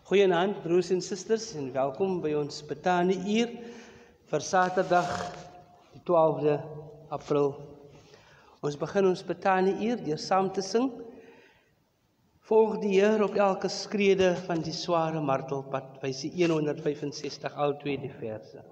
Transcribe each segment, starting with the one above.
Goeienaand, broers en susters, en welkom by ons Betanie uur vir Saterdag, die 12de April. Ons begin ons Betanie uur deur saam te sing. Volg die Heer op elke skrede van die sware martelpad, wysie 165, al tweede verse.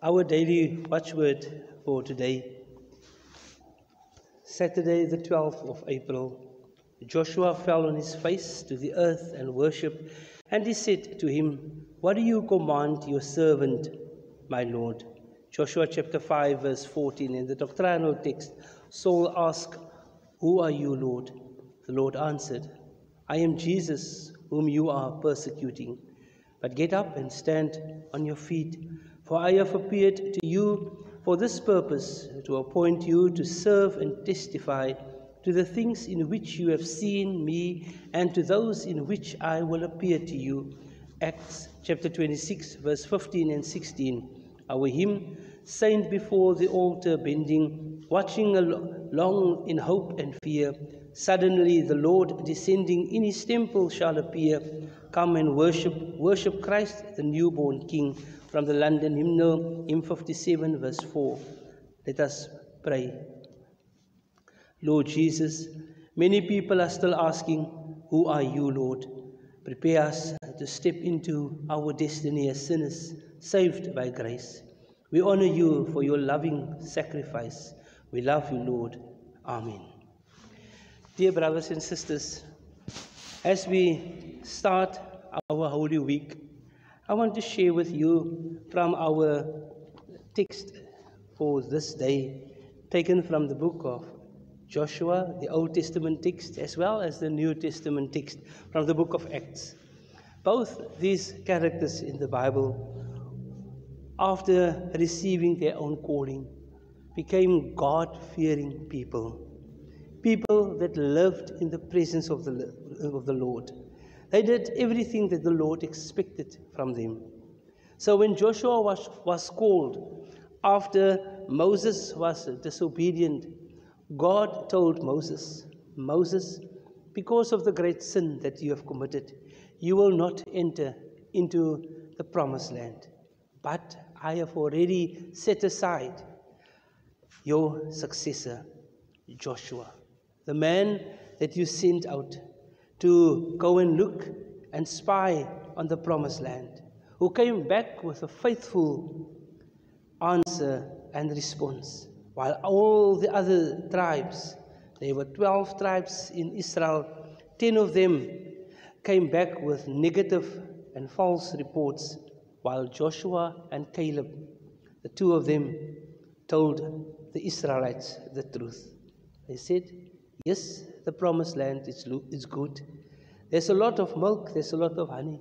Our daily watchword for today, Saturday the 12th of April. Joshua fell on his face to the earth and worshipped, and he said to him, "What do you command your servant, my Lord?" Joshua chapter 5 verse 14. In the doctrinal text, Saul asked, "Who are you, Lord?" The Lord answered, "I am Jesus, whom you are persecuting. But get up and stand on your feet, for I have appeared to you for this purpose, to appoint you to serve and testify to the things in which you have seen me and to those in which I will appear to you." Acts chapter 26, verse 15 and 16. Our hymn, "Saint before the altar bending, watching long in hope and fear. Suddenly the Lord descending in his temple shall appear. Come and worship Christ, the newborn King. From the London Hymnal, hymn 57, verse 4. Let us pray. Lord Jesus, many people are still asking, who are you, Lord? Prepare us to step into our destiny as sinners, saved by grace. We honor you for your loving sacrifice. We love you, Lord. Amen. Dear brothers and sisters, as we start our Holy Week, I want to share with you from our text for this day, taken from the book of Joshua, the Old Testament text, as well as the New Testament text from the book of Acts. Both these characters in the Bible, after receiving their own calling, became God-fearing people, people that lived in the presence of the Lord. They did everything that the Lord expected from them. So when Joshua was called, after Moses was disobedient, God told Moses, Moses, because of the great sin that you have committed, you will not enter into the promised land. But I have already set aside your successor, Joshua, the man that you sent out to go and look and spy on the promised land, who came back with a faithful answer and response. While all the other tribes, there were 12 tribes in Israel, 10 of them came back with negative and false reports, while Joshua and Caleb, the two of them, told the Israelites the truth. They said, yes, the promised land is good. There's a lot of milk, there's a lot of honey,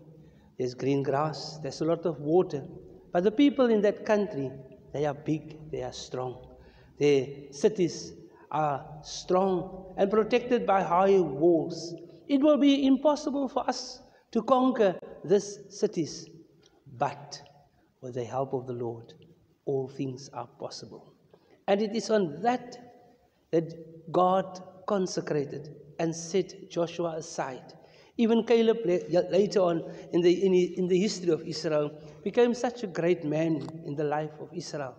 there's green grass, there's a lot of water. But the people in that country, they are big, they are strong. Their cities are strong and protected by high walls. It will be impossible for us to conquer these cities. But with the help of the Lord, all things are possible. And it is on that God consecrated and set Joshua aside. Even Caleb, later on in the history of Israel, became such a great man in the life of Israel.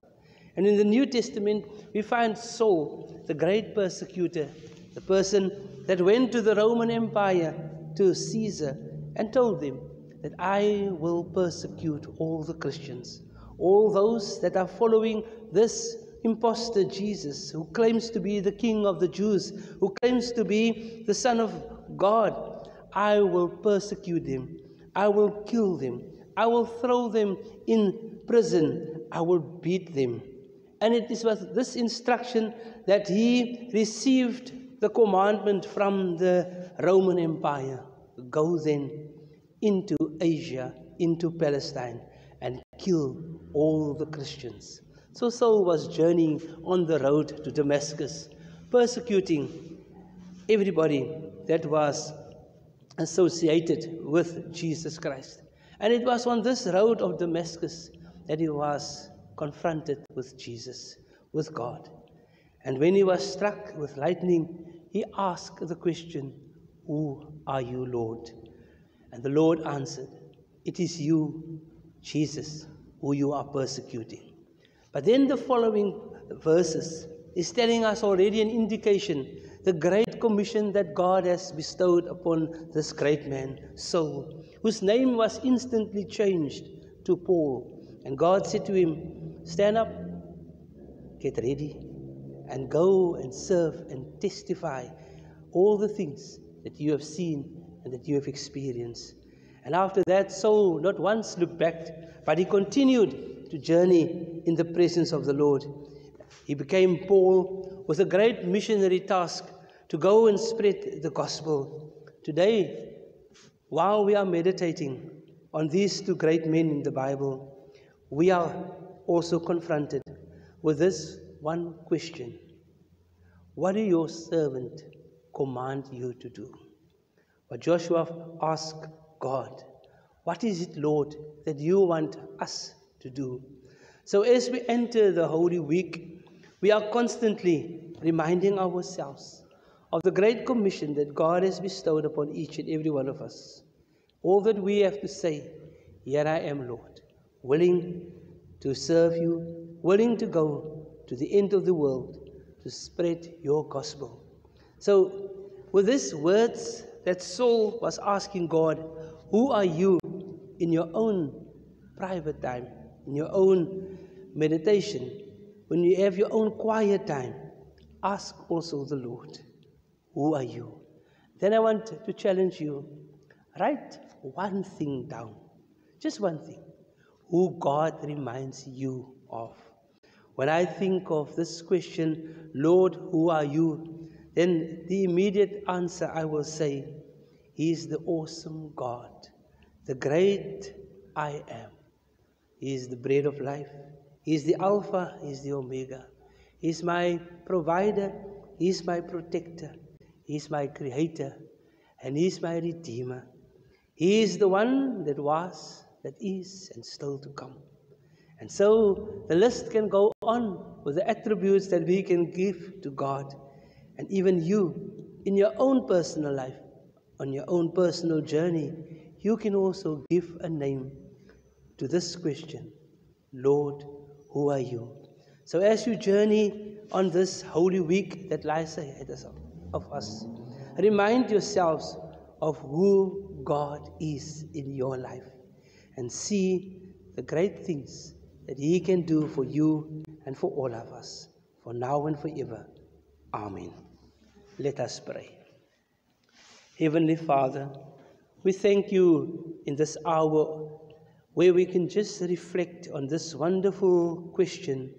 And in the New Testament, we find Saul, the great persecutor, the person that went to the Roman Empire, to Caesar, and told them that I will persecute all the Christians, all those that are following this impostor Jesus, who claims to be the King of the Jews, who claims to be the Son of God. I will persecute them. I will kill them. I will throw them in prison. I will beat them. And it was this instruction that he received the commandment from the Roman Empire. Go then into Asia, into Palestine, and kill all the Christians. So Saul was journeying on the road to Damascus, persecuting everybody that was associated with Jesus Christ. And it was on this road of Damascus that he was confronted with Jesus, with God. And when he was struck with lightning, he asked the question, who are you, Lord? And the Lord answered, it is you, Jesus, who you are persecuting. But then the following verses is telling us already an indication, the great commission that God has bestowed upon this great man, Saul, whose name was instantly changed to Paul. And God said to him, stand up, get ready, and go and serve and testify all the things that you have seen and that you have experienced. And after that, Saul not once looked back, but he continued to journey in the presence of the Lord. He became Paul with a great missionary task to go and spread the gospel. Today, while we are meditating on these two great men in the Bible, we are also confronted with this one question. What did your servant command you to do? But Joshua asked God, what is it, Lord, that you want us to do? So as we enter the Holy Week, we are constantly reminding ourselves of the great commission that God has bestowed upon each and every one of us. All that we have to say, here I am, Lord, willing to serve you, willing to go to the end of the world to spread your gospel. So, with these words that Saul was asking God, who are you in your own private time, in your own meditation, when you have your own quiet time, ask also the Lord, who are you? Then I want to challenge you, write one thing down, just one thing, who God reminds you of. When I think of this question, Lord, who are you? Then the immediate answer I will say, He is the awesome God, the great I am. He is the bread of life. He is the Alpha, He is the Omega. He is my provider, He is my protector, He is my creator, and He is my redeemer. He is the one that was, that is, and still to come. And so the list can go on with the attributes that we can give to God. And even you, in your own personal life, on your own personal journey, you can also give a name to this question, Lord, who are you? So as you journey on this Holy Week that lies ahead of us, remind yourselves of who God is in your life and see the great things that He can do for you and for all of us, for now and forever. Amen. Let us pray. Heavenly Father, we thank you in this hour where we can just reflect on this wonderful question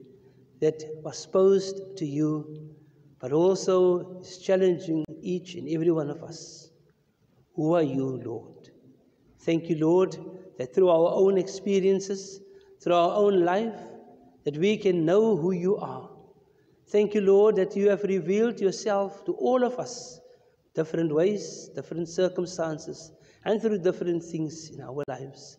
that was posed to you, but also is challenging each and every one of us. Who are you, Lord? Thank you, Lord, that through our own experiences, through our own life, that we can know who you are. Thank you, Lord, that you have revealed yourself to all of us, different ways, different circumstances, and through different things in our lives.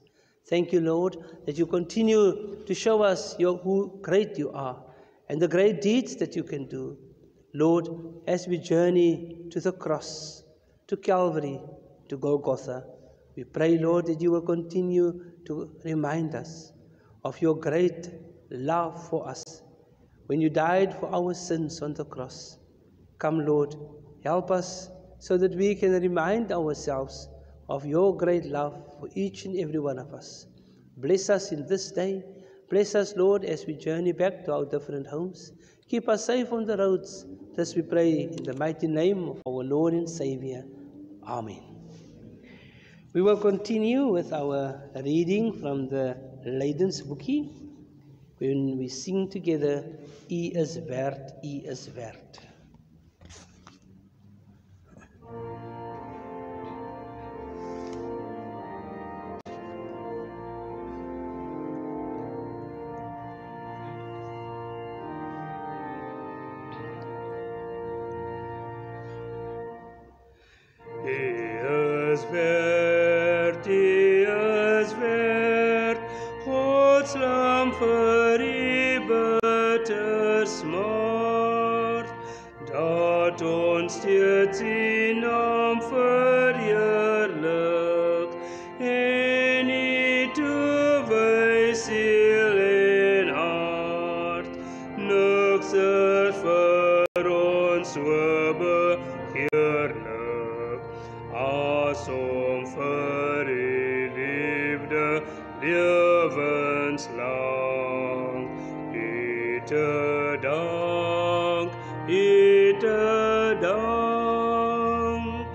Thank you, Lord, that you continue to show us who great you are and the great deeds that you can do. Lord, as we journey to the cross, to Calvary, to Golgotha, we pray, Lord, that you will continue to remind us of your great love for us when you died for our sins on the cross. Come, Lord, help us so that we can remind ourselves of your great love for each and every one of us. Bless us in this day. Bless us, Lord, as we journey back to our different homes. Keep us safe on the roads. This we pray in the mighty name of our Lord and Savior. Amen. We will continue with our reading from the Lydensboekie when we sing together, U is werd, U is werd. Gods lam vir die bitter smart, dat ons steeds die naam verheerlik, en die toewys siel en hart, niks is vir ons so begeerlik, as om vir die liefde lewenslang, U te dank, U te dank.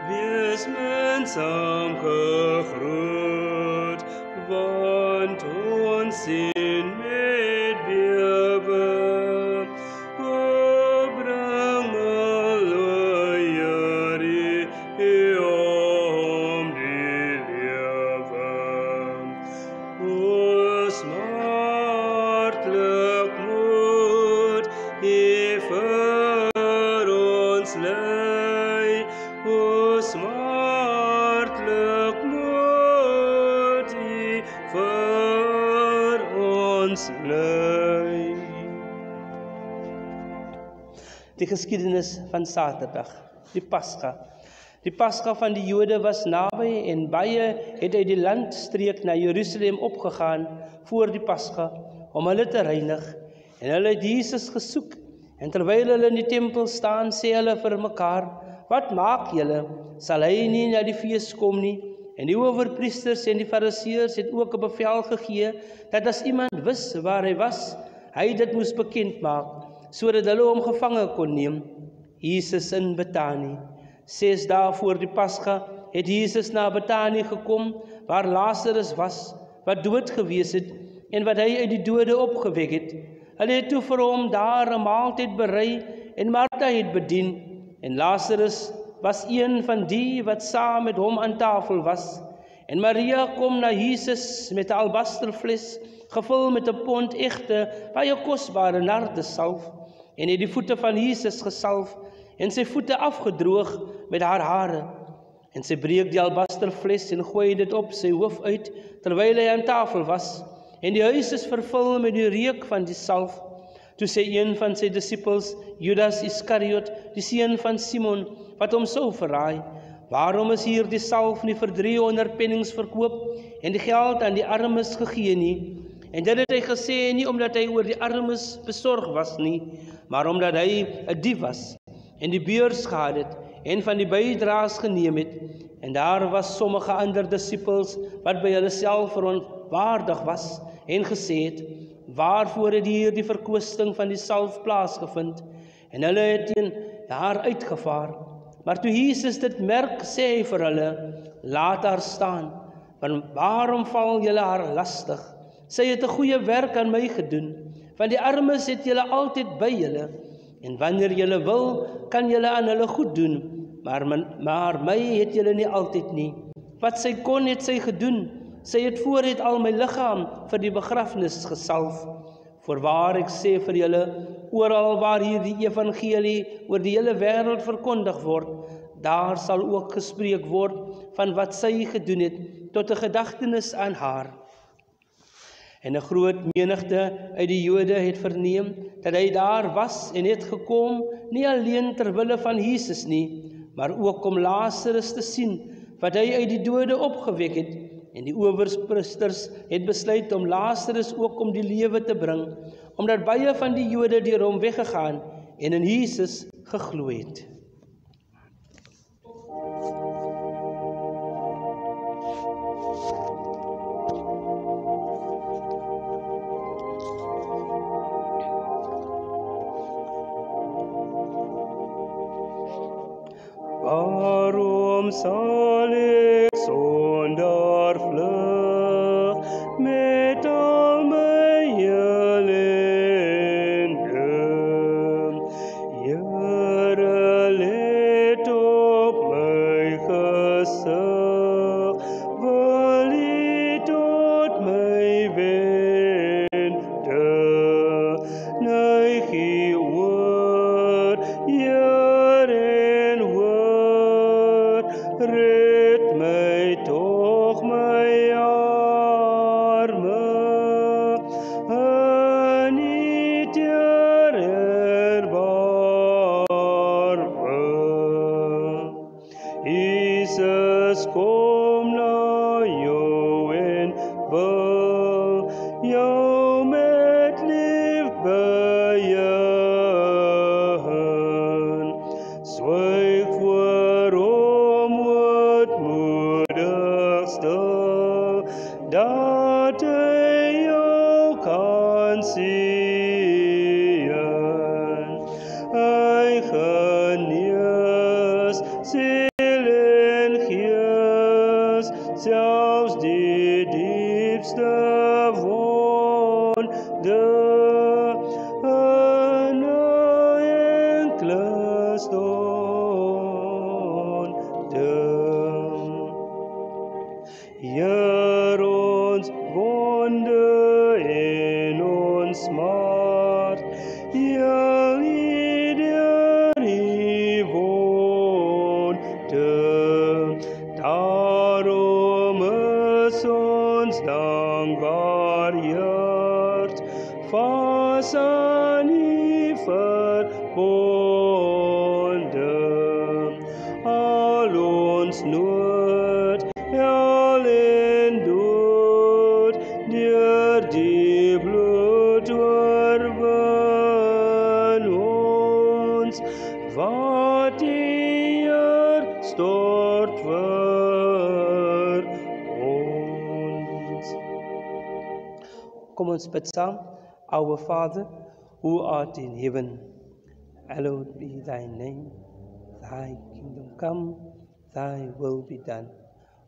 Wees mensam gegroet, want ons sien met bewe. O bring alweer om die lewe. O smartlik moed ons lei, hoe smartlik moet U vir ons lei. Die geskiedenis van Saterdag, die Pasga. Die Pasga van die Jode was naby en baie het uit die landstreek na Jerusalem opgegaan voor die Pasga om hulle te reinig. En hulle het Jesus gesoek. En terwyl hulle in die tempel staan, sê hulle vir mekaar, wat maak julle? Sal hy nie na die fees kom nie? En die owerpriesters en die fariseërs het ook 'n bevel gegee dat as iemand wist waar hy was, hy dit moes bekend maak, sodat hulle hom gevange kon neem. Jesus in Betanië. 6 dae voor die Pasga het Jesus na Betanië gekom, waar Lazarus was, wat dood gewees het, en wat hy uit die dode opgewek het. Hulle het toe vir hom daar 'n maaltyd berei, en Martha het bedien, en Lazarus was een van die wat saam met hom aan tafel was. En Maria kom na Jesus met 'n albasterfles, gevul met 'n pond egte, baie kosbare nardesalf, en het die voete van Jesus gesalf, en sy voete afgedroog met haar hare. En sy breek die albasterfles en gooi dit op sy hoof uit, terwyl hy aan tafel was. En die huis is vervul met die reuk van die salf. Toe sê een van sy disippels, Judas Iskariot, die seun van Simon, wat hom sou verraai, waarom is hier die salf nie vir 300 pennings verkoop en die geld aan die armes gegee nie? En dit het hy gesê nie omdat hy oor die armes besorg was nie, maar omdat hy 'n dief was en die beurs gehad het en van die bydraes geneem het. En daar was sommige ander disippels wat by hulle self verontwaardig was en gesê het, waarvoor het hier die verkwisting van die salf plaasgevind? En hulle het teen haar uitgevaar. Maar toe Jesus dit merk, sê hy vir hulle, laat haar staan, want waarom val julle haar lastig? Sy het 'n goeie werk aan my gedoen, want die armes het julle altyd by julle, en wanneer julle wil, kan julle aan hulle goed doen, maar my het julle nie altyd nie. Wat sy kon, het sy gedoen. Sy het vooruit al my liggaam vir die begrafnis gesalf. Voorwaar ek sê vir julle, oral waar hierdie evangelie oor die hele wêreld verkondig word, daar sal ook gespreek word van wat sy gedoen het, tot 'n gedagtenis aan haar. En 'n groot menigte uit die Jode het verneem dat hy daar was en het gekom, nie alleen ter wille van Jesus nie, maar ook om Lazarus te sien, wat hy uit die dode opgewek het. En die owerpriesters het besluit om Lazarus ook om die lewe te bring, omdat baie van die Jode deur hom weggegaan en in Jesus geglo het. Waarom sal ek sonder vlug met al my ellende? Here, let op my gesig, wil U tot my wende. Neig U oor, red my toch my arme, en niet erbarme. Jesus, kom na jou en wil jou met lief beheer. Zwyg voor dat hy jou kan sien. Hy genees siel en gees, selfs die diepste wonde, in 'n enkele stonde. Heer, ons wonde en ons smart, heel U deur U woord. bonden, al ons nood, hel en dood, deur die bloed oorwin ons, wat die Heer stort vir ons. Kom ons bid saam. Our Father, who art in heaven, hallowed be thy name. Thy kingdom come, thy will be done,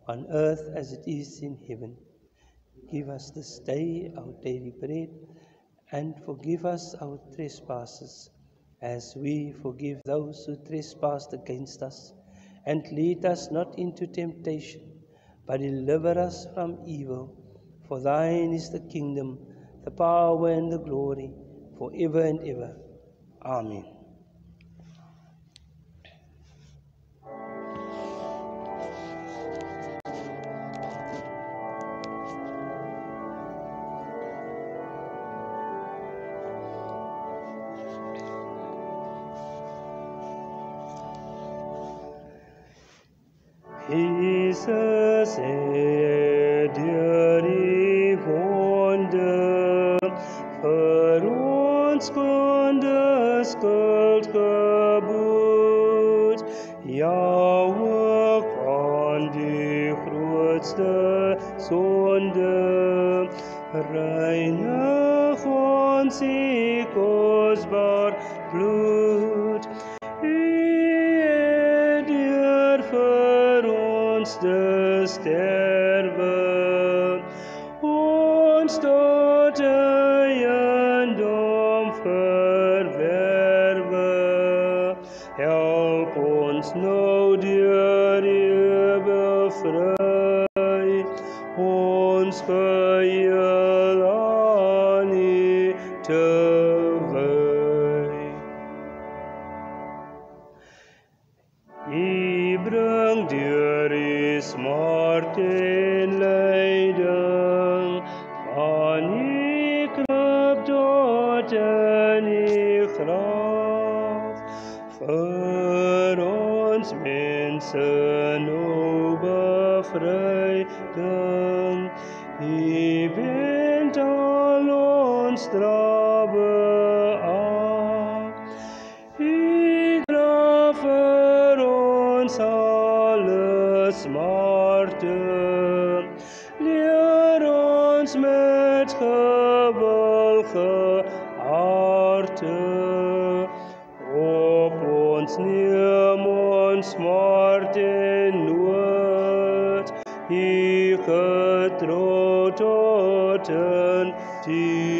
on earth as it is in heaven. Give us this day our daily bread, and forgive us our trespasses, as we forgive those who trespass against us. And lead us not into temptation, but deliver us from evil. For thine is the kingdom, the power and the glory, forever and ever. Amen. Jesus het deur die wonde vir ons sonde skuld geboet. Ja, ook van die grootste sonde reinig ons die kosbaar bloed. Te sterwe, ons tot eiendom verwerwe. Help ons nou deur U bevry, ons geheel aan U te wy. U bring deur U smart en lyding, van U krib tot in U graf, vir ons mense nou bevryding. U wend al ons strawe af, U dra vir ons alle smarte, leer ons met gewillige harte. Op ons neem ons smart en nood, U getrou tot in die